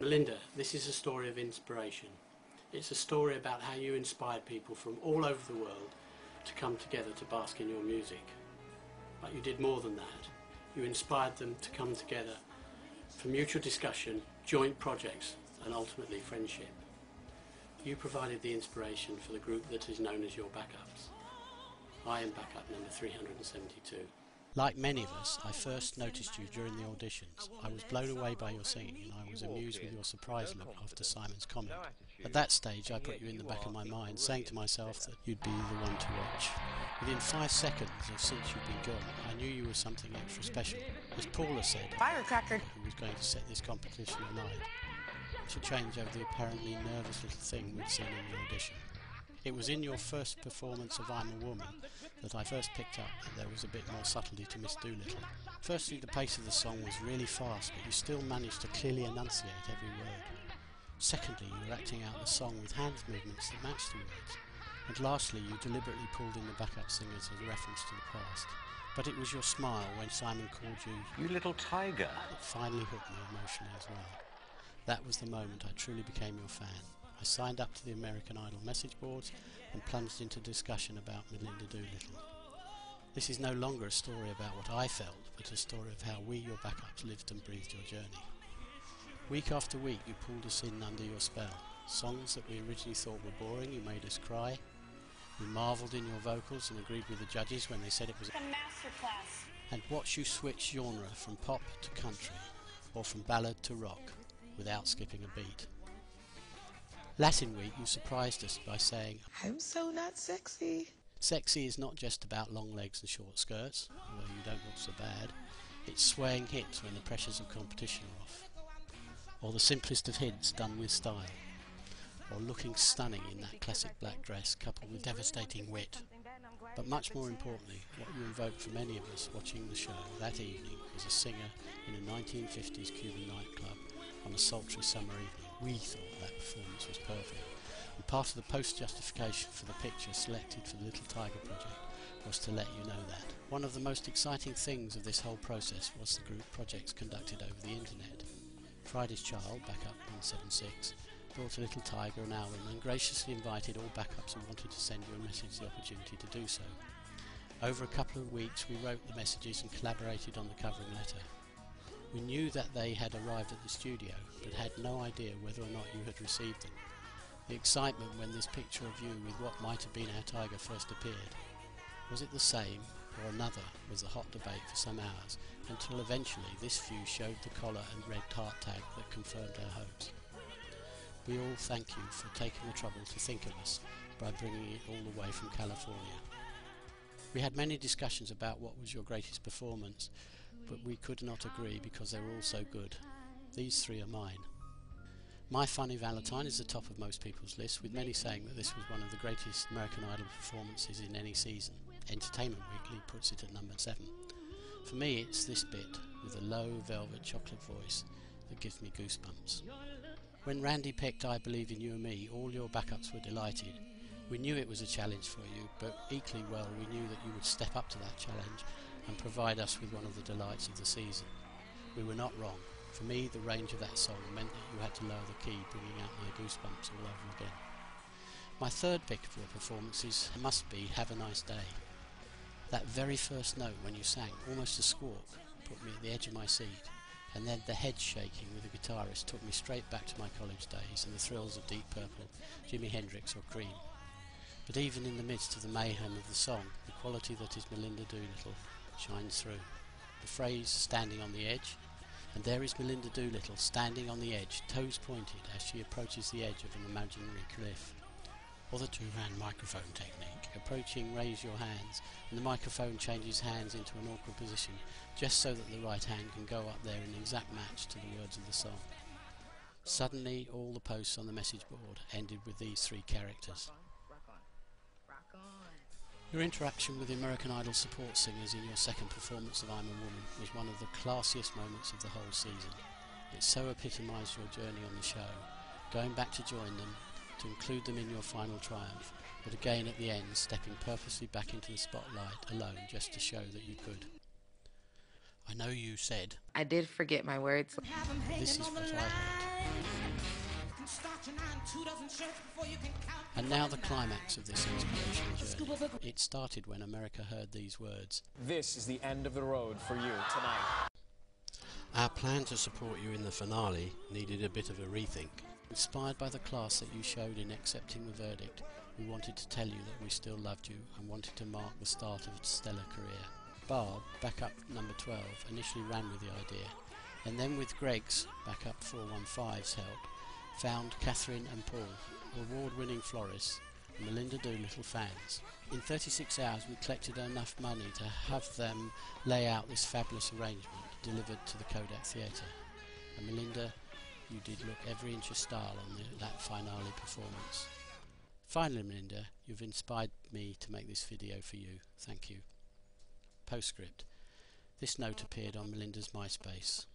Melinda, this is a story of inspiration. It's a story about how you inspired people from all over the world to come together to bask in your music. But you did more than that. You inspired them to come together for mutual discussion, joint projects, and ultimately friendship. You provided the inspiration for the group that is known as your backups. I am backup number 372. Like many of us, I first noticed you during the auditions. I was blown away by your singing and I was amused with your surprise look after Simon's comment. At that stage I put you in the back of my mind, saying to myself that you'd be the one to watch. Within 5 seconds of since you'd been gone, I knew you were something extra special. As Paula said, firecracker, who was going to set this competition alight, to change over the apparently nervous little thing we'd seen in the audition. It was in your first performance of I'm a Woman that I first picked up that there was a bit more subtlety to Miss Doolittle. Firstly, the pace of the song was really fast, but you still managed to clearly enunciate every word. Secondly, you were acting out the song with hand movements that matched the words. And lastly, you deliberately pulled in the backup singers as a reference to the past. But it was your smile when Simon called you "You little tiger" that finally hooked me emotionally as well. That was the moment I truly became your fan. I signed up to the American Idol message boards and plunged into discussion about Melinda Doolittle. This is no longer a story about what I felt, but a story of how we, your backups, lived and breathed your journey. Week after week you pulled us in under your spell. Songs that we originally thought were boring, you made us cry. We marvelled in your vocals and agreed with the judges when they said it was a masterclass. And watched you switch genre from pop to country, or from ballad to rock, without skipping a beat. Latin Week you surprised us by saying, "I'm so not sexy." Sexy is not just about long legs and short skirts, although you don't look so bad. It's swaying hits when the pressures of competition are off. Or the simplest of hints done with style. Or looking stunning in that classic black dress coupled with devastating wit. But much more importantly, what you invoked for many of us watching the show that evening was a singer in a 1950s Cuban nightclub on a sultry summer evening. We thought that performance was perfect, and part of the post-justification for the picture selected for the Little Tiger project was to let you know that. One of the most exciting things of this whole process was the group projects conducted over the internet. Friday's Child, backup 176, brought a Little Tiger an album and graciously invited all backups who wanted to send you a message the opportunity to do so. Over a couple of weeks we wrote the messages and collaborated on the covering letter. We knew that they had arrived at the studio, but had no idea whether or not you had received them. The excitement when this picture of you with what might have been our tiger first appeared. Was it the same or another was the hot debate for some hours, until eventually this view showed the collar and red heart tag that confirmed our hopes. We all thank you for taking the trouble to think of us by bringing it all the way from California. We had many discussions about what was your greatest performance, but we could not agree because they were all so good. These three are mine. My Funny Valentine is the top of most people's lists, with many saying that this was one of the greatest American Idol performances in any season. Entertainment Weekly puts it at number 7. For me it's this bit, with a low velvet chocolate voice, that gives me goosebumps. When Randy picked I Believe in You and Me, all your backups were delighted. We knew it was a challenge for you, but equally well we knew that you would step up to that challenge and provide us with one of the delights of the season. We were not wrong. For me, the range of that song meant that you had to lower the key, bringing out my goosebumps all over again. My third pick of your performances must be Have a Nice Day. That very first note when you sang, almost a squawk, put me at the edge of my seat, and then the head shaking with the guitarist took me straight back to my college days and the thrills of Deep Purple, Jimi Hendrix or Cream. But even in the midst of the mayhem of the song, the quality that is Melinda Doolittle shines through. The phrase standing on the edge, and there is Melinda Doolittle standing on the edge, toes pointed as she approaches the edge of an imaginary cliff. Or the two-hand microphone technique, approaching raise your hands, and the microphone changes hands into an awkward position, just so that the right hand can go up there in exact match to the words of the song. Suddenly all the posts on the message board ended with these three characters. Your interaction with the American Idol support singers in your second performance of I'm a Woman was one of the classiest moments of the whole season. It so epitomised your journey on the show, going back to join them, to include them in your final triumph, but again at the end stepping purposely back into the spotlight alone just to show that you could. I know you said, I did forget my words. this is what I heard. And now the climax of this inspirational journey. It started when America heard these words. This is the end of the road for you tonight. Our plan to support you in the finale needed a bit of a rethink. Inspired by the class that you showed in accepting the verdict, we wanted to tell you that we still loved you and wanted to mark the start of a stellar career. Barb, backup number 12, initially ran with the idea, and then with Greg's, backup 415's help, found Catherine and Paul, award-winning florists, and Melinda Doolittle fans. In 36 hours we collected enough money to have them lay out this fabulous arrangement delivered to the Kodak Theatre. And Melinda, you did look every inch a star on that finale performance. Finally, Melinda, you've inspired me to make this video for you. Thank you. Postscript. This note appeared on Melinda's MySpace.